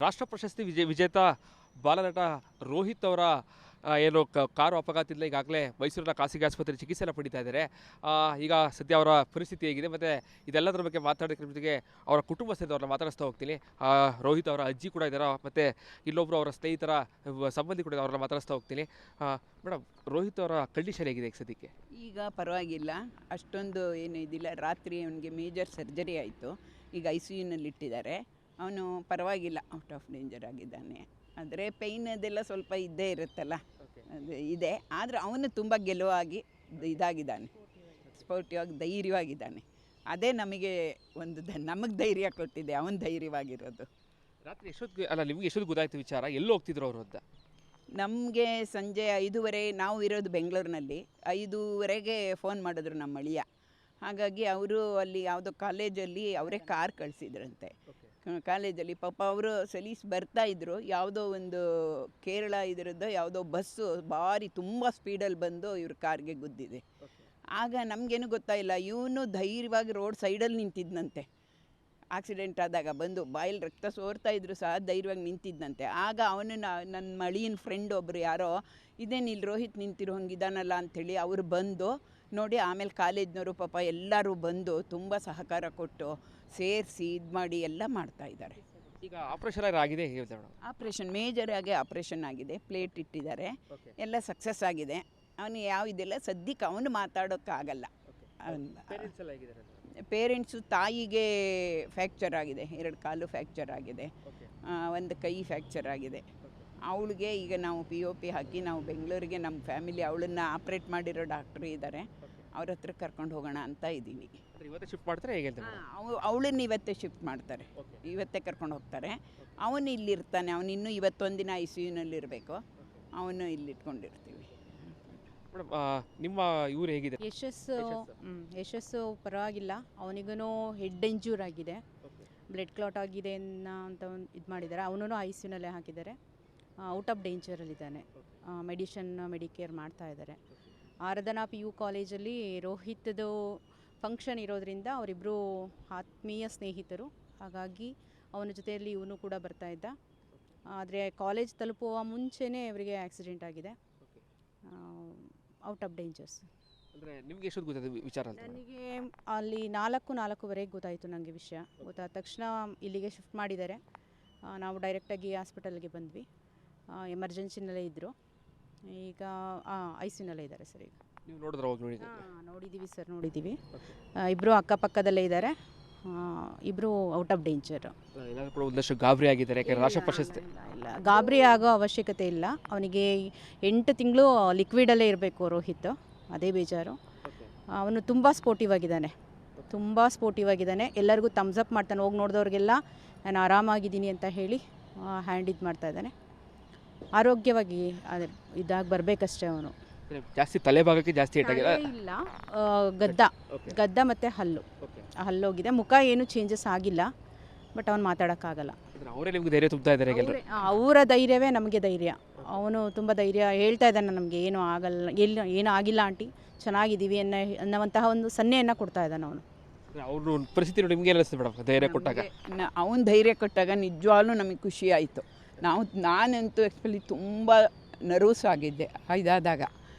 ರಾಷ್ಟ್ರ ಪ್ರಶಸ್ತಿ ವಿಜೇತ ಬಾಲನಟ ರೋಹಿತ್ ಅವರ ಏನು ಕಾರು ಅಪಘಾತದಿಂದ ಈಗಾಗಲೇ ಮೈಸೂರಿನ ಖಾಸಗಿ ಆಸ್ಪತ್ರೆ ಚಿಕಿತ್ಸೆಯನ್ನು ಪಡಿತಾ ಇದ್ದಾರೆ. ಈಗ ಸದ್ಯ ಅವರ ಪರಿಸ್ಥಿತಿ ಹೇಗಿದೆ ಮತ್ತು ಇದೆಲ್ಲದರ ಬಗ್ಗೆ ಮಾತಾಡೋದ್ರ ಜೊತೆಗೆ ಅವರ ಕುಟುಂಬಸ್ಥರವ್ರನ್ನ ಮಾತಾಡಿಸ್ತಾ ಹೋಗ್ತೀನಿ. ರೋಹಿತ್ ಅವರ ಅಜ್ಜಿ ಕೂಡ ಇದ್ದಾರೆ ಮತ್ತು ಇಲ್ಲೊಬ್ಬರು ಅವರ ಸ್ನೇಹಿತರ ಸಂಬಂಧಿ ಕೂಡ ಅವ್ರನ್ನ ಮಾತಾಡಿಸ್ತಾ ಹೋಗ್ತೀನಿ. ಮೇಡಮ್, ರೋಹಿತ್ ಅವರ ಕಂಡೀಷನ್ ಹೇಗಿದೆ ಈಗ ಸದ್ಯಕ್ಕೆ? ಈಗ ಪರವಾಗಿಲ್ಲ, ಅಷ್ಟೊಂದು ಏನು ಇದಿಲ್ಲ. ರಾತ್ರಿ ಅವನಿಗೆ ಮೇಜರ್ ಸರ್ಜರಿ ಆಯಿತು, ಈಗ ICUನಲ್ಲಿ ಇಟ್ಟಿದ್ದಾರೆ. ಅವನು ಪರವಾಗಿಲ್ಲ, ಔಟ್ ಆಫ್ ಡೇಂಜರ್ ಆಗಿದ್ದಾನೆ. ಆದರೆ ಪೇಯ್ನ್ ಅದೆಲ್ಲ ಸ್ವಲ್ಪ ಇದ್ದೇ ಇರುತ್ತಲ್ಲ, ಅದು ಇದೆ. ಆದರೆ ಅವನು ತುಂಬ ಗೆಲುವಾಗಿ ಇದಾಗಿದ್ದಾನೆ, ಸ್ಪೋರ್ಟಿವಾಗಿ ಧೈರ್ಯವಾಗಿದ್ದಾನೆ. ಅದೇ ನಮಗೆ ಒಂದು ನಮಗೆ ಧೈರ್ಯ ಕೊಟ್ಟಿದೆ, ಅವನು ಧೈರ್ಯವಾಗಿರೋದು. ರಾತ್ರಿ ನಿಮಗೆ ಎಷ್ಟೊತ್ತು ಗೊತ್ತಾಯ್ತು ವಿಚಾರ? ಎಲ್ಲಿ ಹೋಗ್ತಿದ್ರು ಅವರು ಅಂತ? ನಮಗೆ ಸಂಜೆ 5:30, ನಾವು ಇರೋದು ಬೆಂಗಳೂರಿನಲ್ಲಿ, 5:30ಗೆ ಫೋನ್ ಮಾಡಿದ್ರು ನಮ್ಮ ಅಳಿಯ. ಹಾಗಾಗಿ ಅವರು ಅಲ್ಲಿ ಯಾವುದೋ ಕಾಲೇಜಲ್ಲಿ ಅವರೇ ಕಾರ್ ಕಳಿಸಿದ್ರಂತೆ. ಕಾಲೇಜಲ್ಲಿ ಪಾಪ ಅವರು ಸಲೀಸ್ ಬರ್ತಾಯಿದ್ರು, ಯಾವುದೋ ಒಂದು ಕೇರಳ ಇದರದ್ದು ಯಾವುದೋ ಬಸ್ಸು ಭಾರಿ ತುಂಬ ಸ್ಪೀಡಲ್ಲಿ ಬಂದು ಇವ್ರ ಕಾರ್ಗೆ ಗುದ್ದಿದೆ. ಆಗ ನಮಗೇನು ಗೊತ್ತಾಯಿಲ್ಲ, ಇವನು ಧೈರ್ಯವಾಗಿ ರೋಡ್ ಸೈಡಲ್ಲಿ ನಿಂತಿದ್ದಂತೆ. ಆಕ್ಸಿಡೆಂಟ್ ಆದಾಗ ಬಂದು ಬಾಯಲ್ಲಿ ರಕ್ತ ಸೋರ್ತಾ ಇದ್ರು ಸಹ ಧೈರ್ಯವಾಗಿ ನಿಂತಿದ್ದಂತೆ. ಆಗ ಅವನು ನನ್ನ ಮಳಿಯನ ಫ್ರೆಂಡ್ ಒಬ್ಬರು ಯಾರೋ, ಇದೇನಿಲ್ಲ ರೋಹಿತ್ ನಿಂತಿರೋ ಹಂಗಿದಾನಲ್ಲ ಅಂಥೇಳಿ ಅವರು ಬಂದು ನೋಡಿ. ಆಮೇಲೆ ಕಾಲೇಜ್ನವರು ಪಾಪ ಎಲ್ಲರೂ ಬಂದು ತುಂಬ ಸಹಕಾರ ಕೊಟ್ಟು ಸೇರಿಸಿ ಇದು ಮಾಡಿ ಎಲ್ಲ ಮಾಡ್ತಾಯಿದ್ದಾರೆ. ಈಗ ಆಪರೇಷನ್ ಆಗಿದೆ? ಆಪ್ರೇಷನ್ ಮೇಜರ್ ಆಗಿ ಆಪ್ರೇಷನ್ ಆಗಿದೆ, ಪ್ಲೇಟ್ ಇಟ್ಟಿದ್ದಾರೆ, ಎಲ್ಲ ಸಕ್ಸಸ್ ಆಗಿದೆ. ಅವನು ಯಾವುದಿಲ್ಲ ಸದ್ಯಕ್ಕೆ ಅವನು ಮಾತಾಡೋಕ್ಕಾಗಲ್ಲ. ಪೇರೆಂಟ್ಸು, ತಾಯಿಗೆ ಫ್ರ್ಯಾಕ್ಚರ್ ಆಗಿದೆ, 2 ಕಾಲು ಫ್ರ್ಯಾಕ್ಚರ್ ಆಗಿದೆ, ಒಂದು ಕೈ ಫ್ರ್ಯಾಕ್ಚರ್ ಆಗಿದೆ. ಅವಳಿಗೆ ಈಗ ನಾವು POP ಹಾಕಿ ನಾವು ಬೆಂಗಳೂರಿಗೆ ನಮ್ಮ ಫ್ಯಾಮಿಲಿ ಅವಳನ್ನು ಆಪ್ರೇಟ್ ಮಾಡಿರೋ ಡಾಕ್ಟ್ರು ಇದ್ದಾರೆ, ಅವ್ರ ಹತ್ರ ಕರ್ಕೊಂಡು ಹೋಗೋಣ ಅಂತ ಇದ್ದೀವಿ. ಇವತ್ತೇ ಶಿಫ್ಟ್ ಮಾಡ್ತಾರೆ ಹೇಗೆ? ಅವಳನ್ನು ಇವತ್ತೇ ಶಿಫ್ಟ್ ಮಾಡ್ತಾರೆ, ಇವತ್ತೇ ಕರ್ಕೊಂಡು ಹೋಗ್ತಾರೆ. ಅವನು ಇಲ್ಲಿರ್ತಾನೆ, ಅವನು ಇನ್ನೂ ಇವತ್ತೊಂದು ದಿನ ICUನಲ್ಲಿ ಇರಬೇಕು, ಅವನು ಇಲ್ಲಿ ಇಟ್ಕೊಂಡಿರ್ತೀವಿ. ಮೇಡಮ್, ನಿಮ್ಮ ಇವ್ರು ಹೇಗಿದೆ? ಯಶಸ್ಸು ಪರವಾಗಿಲ್ಲ. ಅವನಿಗೂ ಹೆಡ್ ಇಂಜೂರ್ ಆಗಿದೆ, ಬ್ಲಡ್ ಕ್ಲಾಟ್ ಆಗಿದೆ ಅಂತ ಇದು ಮಾಡಿದ್ದಾರೆ. ಅವನೂ ICUನಲ್ಲೇ ಹಾಕಿದ್ದಾರೆ, ಔಟ್ ಆಫ್ ಡೇಂಜರಲ್ಲಿದ್ದಾನೆ. ಮೆಡಿಕೇರ್ ಮಾಡ್ತಾ ಇದ್ದಾರೆ. ಆರಾಧನಾ PU ಕಾಲೇಜಲ್ಲಿ ರೋಹಿತ್ದು ಫಂಕ್ಷನ್ ಇರೋದ್ರಿಂದ ಅವರಿಬ್ಬರು ಆತ್ಮೀಯ ಸ್ನೇಹಿತರು, ಹಾಗಾಗಿ ಅವನ ಜೊತೆಯಲ್ಲಿ ಇವನು ಕೂಡ ಬರ್ತಾಯಿದ್ದ. ಆದರೆ ಕಾಲೇಜ್ ತಲುಪುವ ಮುಂಚೆನೇ ಅವರಿಗೆ ಆಕ್ಸಿಡೆಂಟ್ ಆಗಿದೆ, ಔಟ್ ಆಫ್ ಡೇಂಜರ್ಸ್. ಅಂದರೆ ನಿಮಗೆ ಎಷ್ಟು ಗೊತ್ತಾಯ್ತು ವಿಚಾರ? ನನಗೆ ಅಲ್ಲಿ 4:45 ಗೊತ್ತಾಯಿತು. ನನಗೆ ವಿಷಯ ಗೊತ್ತಾದ ತಕ್ಷಣ ಇಲ್ಲಿಗೆ ಶಿಫ್ಟ್ ಮಾಡಿದ್ದಾರೆ. ನಾವು ಡೈರೆಕ್ಟಾಗಿ ಹಾಸ್ಪಿಟಲ್ಗೆ ಬಂದ್ವಿ. ಎಮರ್ಜೆನ್ಸಿನಲ್ಲೇ ಇದ್ದರು, ಈಗ ICUನಲ್ಲೇ ಇದ್ದಾರೆ ಸರ್. ಈಗ ನೀವು ನೋಡಿದ್ರೆ ನೋಡಿದ್ದೀವಿ ಸರ್, ನೋಡಿದ್ದೀವಿ. ಇಬ್ಬರು ಅಕ್ಕಪಕ್ಕದಲ್ಲೇ ಇದ್ದಾರೆ, ಇಬ್ಬರು ಔಟ್ ಆಫ್ ಡೇಂಜರ್. ಒಂದಷ್ಟು ಗಾಬರಿ ಆಗಿದ್ದಾರೆ, ರಾಷ್ಟ್ರ ಪ್ರಶಸ್ತಿ ಇಲ್ಲ, ಗಾಬರಿ ಆಗೋ ಅವಶ್ಯಕತೆ ಇಲ್ಲ. ಅವನಿಗೆ 8 ತಿಂಗಳು ಲಿಕ್ವಿಡಲ್ಲೇ ಇರಬೇಕು ರೋಹಿತ್, ಅದೇ ಬೇಜಾರು. ಅವನು ತುಂಬ ಸ್ಪೋರ್ಟಿವ್ ಆಗಿದ್ದಾನೆ, ಎಲ್ಲರಿಗೂ ಥಮ್ಸ್ ಅಪ್ ಮಾಡ್ತಾನೆ. ಹೋಗಿ ನೋಡಿದವ್ರಿಗೆಲ್ಲ ನಾನು ಆರಾಮಾಗಿದ್ದೀನಿ ಅಂತ ಹೇಳಿ ಹ್ಯಾಂಡ್ ಇದು ಮಾಡ್ತಾಯಿದ್ದಾನೆ. ಆರೋಗ್ಯವಾಗಿ ಇದಾಗಿ ಬರಬೇಕಷ್ಟೇ. ಅವನು ಜಾಸ್ತಿ ತಲೆಭಾಗಕ್ಕೆ ಜಾಸ್ತಿ ಇಲ್ಲ, ಗದ್ದ ಮತ್ತು ಹಲ್ಲೋಗಿದೆ. ಮುಖ ಏನು ಚೇಂಜಸ್ ಆಗಿಲ್ಲ, ಬಟ್ ಅವನು ಮಾತಾಡೋಕ್ಕಾಗಲ್ಲ. ಅವರೇ ನಿಮ್ಗೆ ಧೈರ್ಯ ತುಂಬ್ತಾ ಇದ್ದಾರೆ? ಅವರ ಧೈರ್ಯವೇ ನಮಗೆ ಧೈರ್ಯ. ಅವನು ತುಂಬ ಧೈರ್ಯ ಹೇಳ್ತಾ ಇದ್ದಾನೆ, ನಮಗೆ ಏನೂ ಆಗಲ್ಲ, ಏನೂ ಆಗಿಲ್ಲ ಆಂಟಿ, ಚೆನ್ನಾಗಿದ್ದೀವಿ ಅನ್ನುವಂತಹ ಒಂದು ಸನ್ನೆಯನ್ನು ಕೊಡ್ತಾ ಇದ್ದಾನೆ ಅವನು. ಅವ್ರ ಪರಿಸ್ಥಿತಿ ನೋಡಿ ನಿಮಗೆ ಅನಿಸ್ತದೆ ಮೇಡಮ್, ಧೈರ್ಯ ಕೊಟ್ಟಾಗ? ಅವನು ಧೈರ್ಯ ಕೊಟ್ಟಾಗ ನಿಜವಾಗ್ಲೂ ನಮಗೆ ಖುಷಿ ಆಯಿತು. ನಾನಂತೂ ಆ್ಯಕ್ಚುಲಿ ತುಂಬ ನರ್ವಸ್ ಆಗಿದ್ದೆ. ಇದಾದಾಗ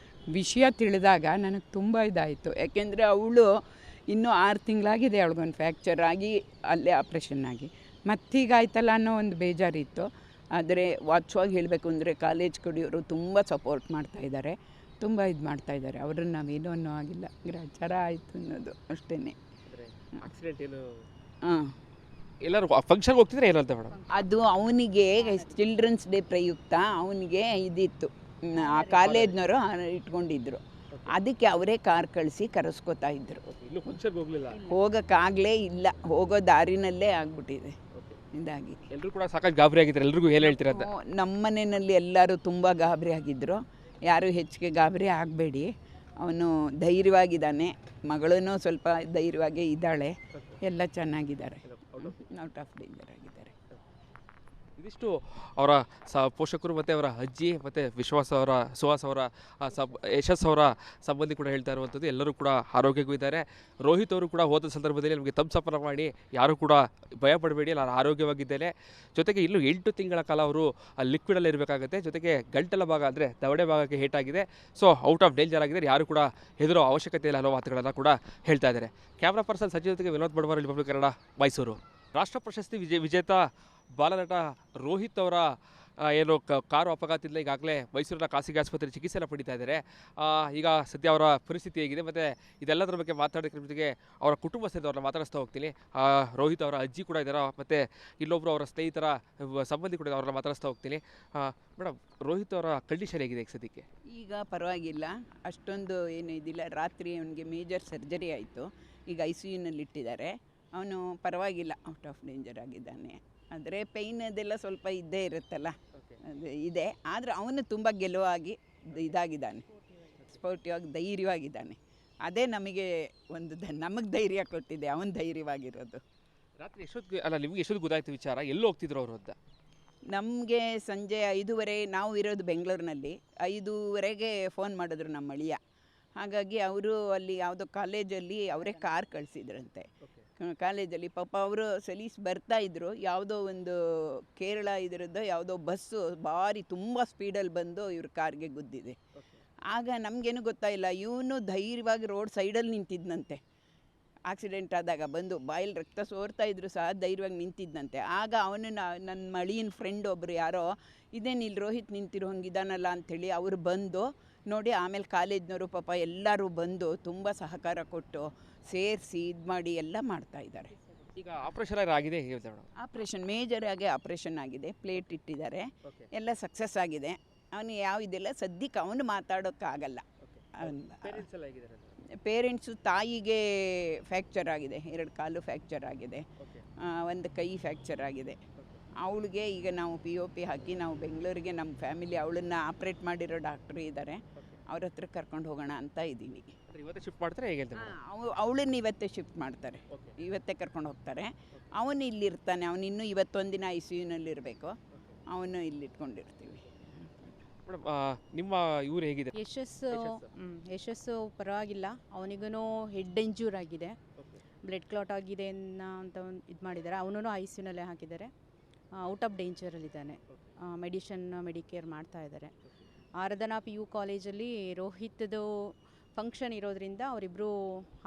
ವಿಷಯ ತಿಳಿದಾಗ ನನಗೆ ತುಂಬ ಇದಾಯಿತು. ಯಾಕೆಂದರೆ ಅವಳು ಇನ್ನೂ 6 ತಿಂಗಳಾಗಿದೆ, ಅವಳಿಗೊಂದು ಫ್ರ್ಯಾಕ್ಚರ್ ಆಗಿ ಅಲ್ಲೇ ಆಪ್ರೇಷನ್ ಆಗಿ ಮತ್ತೀಗ ಆಯ್ತಲ್ಲ ಅನ್ನೋ ಒಂದು ಬೇಜಾರಿತ್ತು. ಆದರೆ ವಾಚ್ವಾಗಿ ಹೇಳಬೇಕು ಅಂದರೆ ಕಾಲೇಜ್ ಕಡೆಯವರು ತುಂಬ ಸಪೋರ್ಟ್ ಮಾಡ್ತಾಯಿದ್ದಾರೆ, ತುಂಬ ಇದು ಮಾಡ್ತಾಯಿದ್ದಾರೆ. ಅವ್ರನ್ನ ನಾವೇನೂ ಅನ್ನೋ ಆಗಿಲ್ಲ, ಗ್ರಾಚಾರ ಆಯಿತು ಅನ್ನೋದು ಅಷ್ಟೇ. ಆಕ್ಸಿಡೆಂಟ್ ಏನು? ಎಲ್ಲರೂ ಫಂಕ್ಷನ್ಗೆ ಹೋಗ್ತಿದ್ರೆ ಏನಂತ ಮೇಡಮ್? ಅದು ಅವನಿಗೆ ಚಿಲ್ಡ್ರನ್ಸ್ ಡೇ ಪ್ರಯುಕ್ತ ಅವನಿಗೆ ಇದಿತ್ತು, ಆ ಕಾಲೇಜ್ನವರು ಇಟ್ಕೊಂಡಿದ್ರು, ಅದಕ್ಕೆ ಅವರೇ ಕಾರ್ ಕಳಿಸಿ ಕರೆಸ್ಕೋತಾ ಇದ್ರು. ಹೋಗೋಕ್ಕಾಗಲೇ ಇಲ್ಲ, ಹೋಗೋ ದಾರಿನಲ್ಲೇ ಆಗ್ಬಿಟ್ಟಿದೆ ಇದಾಗಿ. ಎಲ್ಲರೂ ಕೂಡ ಸಾಕಷ್ಟು ಗಾಬರಿ ಆಗಿದ್ದಾರೆ. ಎಲ್ರಿಗೂ ಏನು ಹೇಳ್ತೀರ? ನಮ್ಮ ಮನೆಯಲ್ಲಿ ಎಲ್ಲರೂ ತುಂಬ ಗಾಬರಿ ಆಗಿದ್ದರು. ಯಾರೂ ಹೆಚ್ಚಿಗೆ ಗಾಬರಿ ಆಗಬೇಡಿ, ಅವನು ಧೈರ್ಯವಾಗಿದ್ದಾನೆ, ಮಗಳೂ ಸ್ವಲ್ಪ ಧೈರ್ಯವಾಗಿ ಇದ್ದಾಳೆ, ಎಲ್ಲ ಚೆನ್ನಾಗಿದ್ದಾರೆ, ಔಟ್ ಆಫ್ ಡೇಂಜರ್ ಆಗಿದ್ದಾರೆ. ಇದಿಷ್ಟು ಅವರ ಪೋಷಕರು ಮತ್ತು ಅವರ ಅಜ್ಜಿ ಮತ್ತು ಸುಹಾಸ್ ಅವರ ಯಶಸ್ ಅವರ ಸಂಬಂಧಿ ಕೂಡ ಹೇಳ್ತಾ ಇರುವಂಥದ್ದು. ಎಲ್ಲರೂ ಕೂಡ ಆರೋಗ್ಯಕ್ಕೂ ಇದ್ದಾರೆ. ರೋಹಿತ್ ಅವರು ಕೂಡ ಹೋದ ಸಂದರ್ಭದಲ್ಲಿ ನಮಗೆ ತಮ್ಸಪ್ಪನ ಮಾಡಿ ಯಾರೂ ಕೂಡ ಭಯ ಪಡಬೇಡಿ, ನಾನು ಆರೋಗ್ಯವಾಗಿದ್ದೇನೆ. ಜೊತೆಗೆ ಇನ್ನು 8 ತಿಂಗಳ ಕಾಲ ಅವರು ಲಿಕ್ವಿಡಲ್ಲಿ ಇರಬೇಕಾಗುತ್ತೆ. ಜೊತೆಗೆ ಗಂಟಲ ಭಾಗ ಅಂದರೆ ದವಡೆ ಭಾಗಕ್ಕೆ ಏಟಾಗಿದೆ. ಸೊ ಔಟ್ ಆಫ್ ಡೇಂಜರ್ ಆಗಿದೆ, ಯಾರು ಕೂಡ ಹೆದರೋ ಅವಶ್ಯಕತೆ ಇಲ್ಲ ಅನ್ನೋ ಮಾತುಗಳನ್ನು ಕೂಡ ಹೇಳ್ತಾ ಇದ್ದಾರೆ. ಕ್ಯಾಮ್ರಾ ಪರ್ಸನ್ ಸಂಜಯ್ ಜೊತೆಗೆ ವಿನೋದ್ ಬಡವರ್, ರಿಪಬ್ಲಿಕ್ ಕನ್ನಡ, ಮೈಸೂರು. ರಾಷ್ಟ್ರ ಪ್ರಶಸ್ತಿ ವಿಜೇತ ಬಾಲನಟ ರೋಹಿತ್ ಅವರ ಏನು ಕಾರು ಅಪಘಾತದಿಂದ ಈಗಾಗಲೇ ಮೈಸೂರಿನ ಖಾಸಗಿ ಆಸ್ಪತ್ರೆ ಚಿಕಿತ್ಸೆಯನ್ನು ಪಡಿತಾ ಇದ್ದಾರೆ. ಈಗ ಸದ್ಯ ಅವರ ಪರಿಸ್ಥಿತಿ ಹೇಗಿದೆ ಮತ್ತು ಇದೆಲ್ಲದರ ಬಗ್ಗೆ ಮಾತಾಡೋದ್ರ ಜೊತೆಗೆ ಅವರ ಕುಟುಂಬಸ್ಥರವ್ರನ್ನ ಮಾತಾಡಿಸ್ತಾ ಹೋಗ್ತೀನಿ. ರೋಹಿತ್ ಅವರ ಅಜ್ಜಿ ಕೂಡ ಇದ್ದಾರೆ ಮತ್ತು ಇಲ್ಲೊಬ್ಬರು ಅವರ ಸ್ನೇಹಿತರ ಸಂಬಂಧಿ ಕೂಡ ಅವ್ರನ್ನ ಮಾತಾಡಿಸ್ತಾ ಹೋಗ್ತೀನಿ. ಮೇಡಮ್, ರೋಹಿತ್ ಅವರ ಕಂಡೀಷನ್ ಹೇಗಿದೆ ಈಗ ಸದ್ಯಕ್ಕೆ? ಈಗ ಪರವಾಗಿಲ್ಲ, ಅಷ್ಟೊಂದು ಏನು ಇದಿಲ್ಲ. ರಾತ್ರಿ ಅವನಿಗೆ ಮೇಜರ್ ಸರ್ಜರಿ ಆಯಿತು, ಈಗ ICUನಲ್ಲಿ ಇಟ್ಟಿದ್ದಾರೆ. ಅವನು ಪರವಾಗಿಲ್ಲ, ಔಟ್ ಆಫ್ ಡೇಂಜರ್ ಆಗಿದ್ದಾನೆ. ಆದರೆ ಪೈನ್ ಅದೆಲ್ಲ ಸ್ವಲ್ಪ ಇದ್ದೇ ಇರುತ್ತಲ್ಲ, ಅದು ಇದೆ. ಆದರೆ ಅವನು ತುಂಬ ಗೆಲುವಾಗಿ ಇದಾಗಿದ್ದಾನೆ, ಸ್ಪೋರ್ಟಿವ್ ಆಗಿ ಧೈರ್ಯವಾಗಿದ್ದಾನೆ. ಅದೇ ನಮಗೆ ಒಂದು ನಮಗೆ ಧೈರ್ಯ ಕೊಟ್ಟಿದೆ, ಅವನು ಧೈರ್ಯವಾಗಿರೋದು. ರಾತ್ರಿ ನಿಮಗೆ ಎಷ್ಟೊತ್ತು ಗೊತ್ತಾಯ್ತು ವಿಚಾರ? ಎಲ್ಲಿ ಹೋಗ್ತಿದ್ರು ಅವರು ಅಂತ? ನಮಗೆ ಸಂಜೆ 5:30, ನಾವು ಇರೋದು ಬೆಂಗಳೂರಿನಲ್ಲಿ, 5:30ಗೆ ಫೋನ್ ಮಾಡಿದ್ರು ನಮ್ಮ ಅಳಿಯ. ಹಾಗಾಗಿ ಅವರು ಅಲ್ಲಿ ಯಾವುದೋ ಕಾಲೇಜಲ್ಲಿ ಅವರೇ ಕಾರ್ ಕಳಿಸಿದ್ರಂತೆ. ಕಾಲೇಜಲ್ಲಿ ಪಾಪ ಅವರು ಸಲೀಸ್ ಬರ್ತಾಯಿದ್ರು, ಯಾವುದೋ ಒಂದು ಕೇರಳ ಇದರದ್ದು ಯಾವುದೋ ಬಸ್ಸು ಭಾರಿ ತುಂಬ ಸ್ಪೀಡಲ್ಲಿ ಬಂದು ಇವ್ರ ಕಾರ್ಗೆ ಗುದ್ದಿದೆ. ಆಗ ನಮಗೇನು ಗೊತ್ತಾಯಿಲ್ಲ, ಇವನು ಧೈರ್ಯವಾಗಿ ರೋಡ್ ಸೈಡಲ್ಲಿ ನಿಂತಿದ್ದಂತೆ. ಆಕ್ಸಿಡೆಂಟ್ ಆದಾಗ ಬಂದು ಬಾಯಲ್ಲಿ ರಕ್ತ ಸೋರ್ತಾ ಇದ್ರು ಸಹ ಧೈರ್ಯವಾಗಿ ನಿಂತಿದ್ದಂತೆ. ಆಗ ಅವನು ನನ್ನ ಮಳಿಯನ ಫ್ರೆಂಡ್ ಒಬ್ಬರು ಯಾರೋ, ಇದೇನು ಇಲ್ಲಿ ರೋಹಿತ್ ನಿಂತಿರೋ ಹಂಗಿದಾನಲ್ಲ ಅಂಥೇಳಿ ಅವರು ಬಂದು ನೋಡಿ. ಆಮೇಲೆ ಕಾಲೇಜ್ನವರು ಪಾಪ ಎಲ್ಲರೂ ಬಂದು ತುಂಬ ಸಹಕಾರ ಕೊಟ್ಟು ಸೇರಿಸಿ ಇದು ಮಾಡಿ ಎಲ್ಲ ಮಾಡ್ತಾಯಿದ್ದಾರೆ. ಈಗ ಆಪರೇಷನ್ ಆಗಿದೆ? ಆಪ್ರೇಷನ್ ಮೇಜರ್ ಆಗಿ ಆಪ್ರೇಷನ್ ಆಗಿದೆ, ಪ್ಲೇಟ್ ಇಟ್ಟಿದ್ದಾರೆ, ಎಲ್ಲ ಸಕ್ಸಸ್ ಆಗಿದೆ. ಅವನು ಯಾವ ಇದೆಲ್ಲ ಸದ್ಯಕ್ಕೆ ಅವನು ಮಾತಾಡೋಕ್ಕಾಗಲ್ಲ. ಪೇರೆಂಟ್ಸು, ತಾಯಿಗೆ ಫ್ರ್ಯಾಕ್ಚರ್ ಆಗಿದೆ, 2 ಕಾಲು ಫ್ರ್ಯಾಕ್ಚರ್ ಆಗಿದೆ, 1 ಕೈ ಫ್ರ್ಯಾಕ್ಚರ್ ಆಗಿದೆ. ಅವಳಿಗೆ ಈಗ ನಾವು POP ಹಾಕಿ ನಾವು ಬೆಂಗಳೂರಿಗೆ ನಮ್ಮ ಫ್ಯಾಮಿಲಿ ಅವಳನ್ನು ಆಪ್ರೇಟ್ ಮಾಡಿರೋ ಡಾಕ್ಟ್ರು ಇದ್ದಾರೆ, ಅವ್ರ ಹತ್ರ ಕರ್ಕೊಂಡು ಹೋಗೋಣ ಅಂತ ಇದ್ದೀವಿ. ಇವತ್ತೇ ಶಿಫ್ಟ್ ಮಾಡ್ತಾರೆ ಹೇಗೆ? ಅವಳನ್ನು ಇವತ್ತೇ ಶಿಫ್ಟ್ ಮಾಡ್ತಾರೆ, ಇವತ್ತೇ ಕರ್ಕೊಂಡು ಹೋಗ್ತಾರೆ. ಅವನು ಇಲ್ಲಿರ್ತಾನೆ, ಅವನು ಇನ್ನೂ ಇವತ್ತೊಂದು ದಿನ ICUನಲ್ಲಿ ಇರಬೇಕು, ಅವನು ಇಲ್ಲಿ ಇಟ್ಕೊಂಡಿರ್ತೀವಿ. ಮೇಡಮ್, ನಿಮ್ಮ ಇವರು ಹೇಗಿದೆ? ಯಶಸ್ಸು ಪರವಾಗಿಲ್ಲ. ಅವನಿಗೂ ಹೆಡ್ ಇಂಜೂರ್ ಆಗಿದೆ, ಬ್ಲಡ್ ಕ್ಲಾಟ್ ಆಗಿದೆ ಅಂತ ಇದು ಮಾಡಿದ್ದಾರೆ. ಅವನೂ ICUನಲ್ಲೇ ಹಾಕಿದ್ದಾರೆ, ಔಟ್ ಆಫ್ ಡೇಂಜರಲ್ಲಿದ್ದಾನೆ. ಮೆಡಿಕೇರ್ ಮಾಡ್ತಾ ಇದ್ದಾರೆ. ಆರಾಧನಾ PU ಕಾಲೇಜಲ್ಲಿ ರೋಹಿತ್ದು ಫಂಕ್ಷನ್ ಇರೋದ್ರಿಂದ ಅವರಿಬ್ಬರು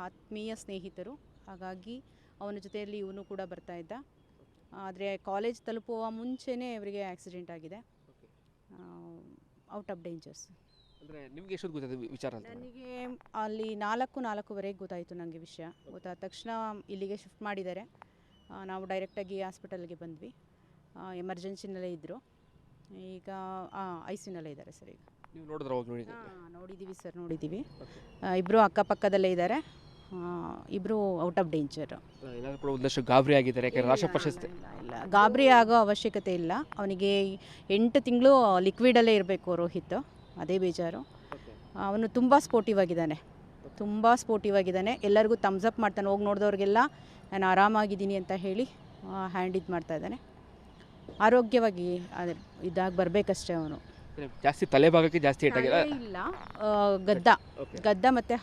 ಆತ್ಮೀಯ ಸ್ನೇಹಿತರು, ಹಾಗಾಗಿ ಅವನ ಜೊತೆಯಲ್ಲಿ ಇವನು ಕೂಡ ಬರ್ತಾ ಇದ್ದ. ಆದರೆ ಕಾಲೇಜ್ ತಲುಪುವ ಮುಂಚೆನೇ ಇವರಿಗೆ ಆಕ್ಸಿಡೆಂಟ್ ಆಗಿದೆ, ಔಟ್ ಆಫ್ ಡೇಂಜರ್ಸ್. ಅಂದರೆ ನಿಮಗೆ ಎಷ್ಟು ಗೊತ್ತಾಯ್ತು ವಿಚಾರ? ನನಗೆ ಅಲ್ಲಿ 4:45 ಗೊತ್ತಾಯಿತು. ನನಗೆ ವಿಷಯ ಗೊತ್ತಾದ ತಕ್ಷಣ ಇಲ್ಲಿಗೆ ಶಿಫ್ಟ್ ಮಾಡಿದ್ದಾರೆ. ನಾವು ಡೈರೆಕ್ಟಾಗಿ ಹಾಸ್ಪಿಟಲ್ಗೆ ಬಂದ್ವಿ. ಎಮರ್ಜೆನ್ಸಿನಲ್ಲೇ ಇದ್ದರು, ಈಗ ICUನಲ್ಲೇ ಇದ್ದಾರೆ ಸರ್. ಈಗ ನೀವು ನೋಡಿದ್ರೆ ನೋಡಿದ್ದೀವಿ ಸರ್, ನೋಡಿದ್ದೀವಿ. ಇಬ್ಬರು ಅಕ್ಕಪಕ್ಕದಲ್ಲೇ ಇದ್ದಾರೆ, ಇಬ್ಬರು ಔಟ್ ಆಫ್ ಡೇಂಜರ್. ಒಂದಷ್ಟು ಗಾಬರಿ ಆಗಿದ್ದಾರೆ, ರಾಷ್ಟ್ರ ಪ್ರಶಸ್ತಿ ಇಲ್ಲ, ಗಾಬರಿ ಆಗೋ ಅವಶ್ಯಕತೆ ಇಲ್ಲ. ಅವನಿಗೆ 8 ತಿಂಗಳು ಲಿಕ್ವಿಡಲ್ಲೇ ಇರಬೇಕು ರೋಹಿತ್, ಅದೇ ಬೇಜಾರು. ಅವನು ತುಂಬ ಸ್ಪೋರ್ಟಿವ್ ಆಗಿದ್ದಾನೆ, ಎಲ್ಲರಿಗೂ ಥಮ್ಸ್ ಅಪ್ ಮಾಡ್ತಾನೆ. ಹೋಗಿ ನೋಡಿದವ್ರಿಗೆಲ್ಲ ನಾನು ಆರಾಮಾಗಿದ್ದೀನಿ ಅಂತ ಹೇಳಿ ಹ್ಯಾಂಡ್ ಇದು ಮಾಡ್ತಾ ಇದ್ದಾನೆ. ಆರೋಗ್ಯವಾಗಿ ಇದಾಗಿ ಬರಬೇಕಷ್ಟೇ. ಅವನು ಜಾಸ್ತಿ ತಲೆ ಭಾಗಕ್ಕೆ ಜಾಸ್ತಿ ಇಲ್ಲ, ಗದ್ದ ಮತ್ತು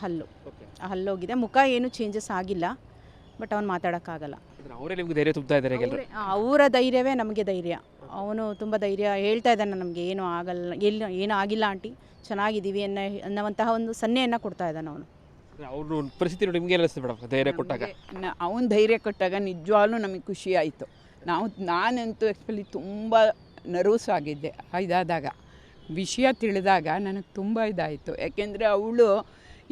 ಹಲ್ಲೋಗಿದೆ. ಮುಖ ಏನು ಚೇಂಜಸ್ ಆಗಿಲ್ಲ, ಬಟ್ ಅವನು ಮಾತಾಡೋಕ್ಕಾಗಲ್ಲ. ಅವರೇ ನಿಮ್ಗೆ ಧೈರ್ಯ ತುಂಬ್ತಾ ಇದ್ದಾರೆ? ಅವರ ಧೈರ್ಯವೇ ನಮಗೆ ಧೈರ್ಯ. ಅವನು ತುಂಬ ಧೈರ್ಯ ಹೇಳ್ತಾ ಇದ್ದಾನೆ, ನಮಗೆ ಏನೂ ಆಗಲ್ಲ, ಏನೂ ಆಗಿಲ್ಲ ಆಂಟಿ, ಚೆನ್ನಾಗಿದ್ದೀವಿ ಅನ್ನುವಂತಹ ಒಂದು ಸನ್ನೆಯನ್ನು ಕೊಡ್ತಾ ಇದ್ದಾನೆ ಅವನು. ಅವ್ರ ಪರಿಸ್ಥಿತಿ ನೋಡಿ ನಿಮಗೆ ಅನಿಸ್ತದೆ ಮೇಡಮ್, ಧೈರ್ಯ ಕೊಟ್ಟಾಗ? ಅವನು ಧೈರ್ಯ ಕೊಟ್ಟಾಗ ನಿಜವಾಗ್ಲೂ ನಮಗೆ ಖುಷಿ ಆಯಿತು. ನಾನಂತೂ ಆ್ಯಕ್ಚುಲಿ ತುಂಬ ನರ್ವಸ್ ಆಗಿದ್ದೆ. ಇದಾದಾಗ ವಿಷಯ ತಿಳಿದಾಗ ನನಗೆ ತುಂಬ ಇದಾಯಿತು. ಯಾಕೆಂದರೆ ಅವಳು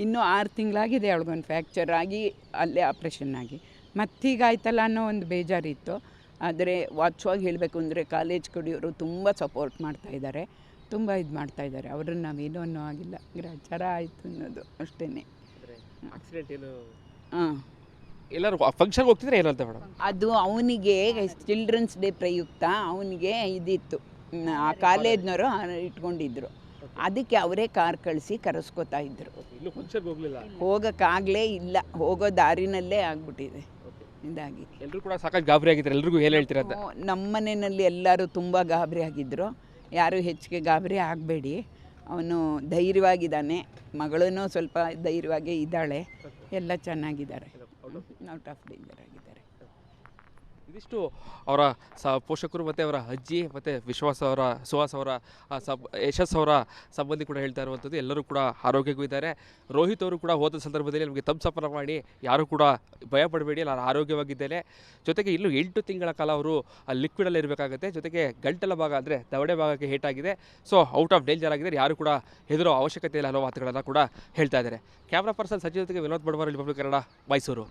ಇನ್ನೂ 6 ತಿಂಗಳಾಗಿದೆ, ಅವಳಿಗೊಂದು ಫ್ರ್ಯಾಕ್ಚರ್ ಆಗಿ ಅಲ್ಲೇ ಆಪ್ರೇಷನ್ ಆಗಿ ಮತ್ತೀಗ ಆಯ್ತಲ್ಲ ಅನ್ನೋ ಒಂದು ಬೇಜಾರಿತ್ತು. ಆದರೆ ವಾಚ್ವಾಗಿ ಹೇಳಬೇಕು ಅಂದರೆ ಕಾಲೇಜ್ ಕಡೆಯವರು ತುಂಬ ಸಪೋರ್ಟ್ ಮಾಡ್ತಾಯಿದ್ದಾರೆ, ತುಂಬ ಇದು ಮಾಡ್ತಾಯಿದ್ದಾರೆ. ಅವ್ರನ್ನ ನಾವೇನೂ ಅನ್ನೋ ಆಗಿಲ್ಲ, ಗ್ರಾಚಾರ ಆಯಿತು ಅನ್ನೋದು ಅಷ್ಟೇ. ಆಕ್ಸಿಡೆಂಟ್ ಏನು? ಎಲ್ಲರೂ ಫಂಕ್ಷನ್ಗೆ ಹೋಗ್ತಿದ್ರೆ ಏನಂತ ಮೇಡಮ್? ಅದು ಅವನಿಗೆ ಚಿಲ್ಡ್ರನ್ಸ್ ಡೇ ಪ್ರಯುಕ್ತ ಅವನಿಗೆ ಇದಿತ್ತು, ಆ ಕಾಲೇಜ್ನವರು ಇಟ್ಕೊಂಡಿದ್ರು, ಅದಕ್ಕೆ ಅವರೇ ಕಾರ್ ಕಳಿಸಿ ಕರೆಸ್ಕೊತಾ ಇದ್ರು. ಇನ್ನು ಫಂಕ್ಷನ್ಗೆ ಹೋಗಲಿಲ್ಲ, ಹೋಗೋಕ್ಕಾಗಲೇ ಇಲ್ಲ, ಹೋಗೋ ದಾರಿನಲ್ಲೇ ಆಗ್ಬಿಟ್ಟಿದೆ. ಇದಾಗಿ ಎಲ್ಲರೂ ಕೂಡ ಸಾಕಷ್ಟು ಗಾಬರಿ ಆಗಿದ್ದಾರೆ. ಎಲ್ರಿಗೂ ಏನು ಹೇಳ್ತೀರಾ ಅಂತ? ನಮ್ಮ ಮನೆಯಲ್ಲಿ ಎಲ್ಲರೂ ತುಂಬ ಗಾಬರಿ ಆಗಿದ್ದರು. ಯಾರೂ ಹೆಚ್ಚಿಗೆ ಗಾಬರಿ ಆಗಬೇಡಿ, ಅವನು ಧೈರ್ಯವಾಗಿದ್ದಾನೆ, ಮಗಳೂ ಸ್ವಲ್ಪ ಧೈರ್ಯವಾಗಿ ಇದ್ದಾಳೆ, ಎಲ್ಲ ಚೆನ್ನಾಗಿದ್ದಾರೆ, ಔಟ್ ಆಫ್ ಡೇಂಜರ್ ಆಗಿದ್ದಾರೆ. ಇದಿಷ್ಟು ಅವರ ಪೋಷಕರು ಮತ್ತು ಅವರ ಅಜ್ಜಿ ಮತ್ತು ಸುಹಾಸ್ ಅವರ ಯಶಸ್ ಅವರ ಸಂಬಂಧಿ ಕೂಡ ಹೇಳ್ತಾ ಇರುವಂಥದ್ದು. ಎಲ್ಲರೂ ಕೂಡ ಆರೋಗ್ಯಕ್ಕೂ ಇದ್ದಾರೆ. ರೋಹಿತ್ ಅವರು ಕೂಡ ಹೋದ ಸಂದರ್ಭದಲ್ಲಿ ನಮಗೆ ತಂಸಪ್ಪನ ಮಾಡಿ ಯಾರೂ ಕೂಡ ಭಯ ಪಡಬೇಡಿ, ನಾನು ಆರೋಗ್ಯವಾಗಿದ್ದೇನೆ. ಜೊತೆಗೆ ಇನ್ನು 8 ತಿಂಗಳ ಕಾಲ ಅವರು ಲಿಕ್ವಿಡಲ್ಲಿ ಇರಬೇಕಾಗುತ್ತೆ. ಜೊತೆಗೆ ಗಂಟಲ ಭಾಗ ಅಂದರೆ ದವಡೆ ಭಾಗಕ್ಕೆ ಹೇಟಾಗಿದೆ. ಸೊ ಔಟ್ ಆಫ್ ಡೇಂಜರ್ ಆಗಿದ್ದಾರೆ, ಯಾರು ಕೂಡ ಹೆದರೋ ಅವಶ್ಯಕತೆ ಇಲ್ಲ ಅನ್ನೋ ಮಾತುಗಳನ್ನು ಕೂಡ ಹೇಳ್ತಾ ಇದ್ದಾರೆ. ಕ್ಯಾಮ್ರಾ ಪರ್ಸನ್ ಸಚಿವ ಜೊತೆಗೆ ವಿನೋದ್ ಬಡವರ್, ರಿಪಬ್ಲಿಕ್ ಕನ್ನಡ, ಮೈಸೂರು.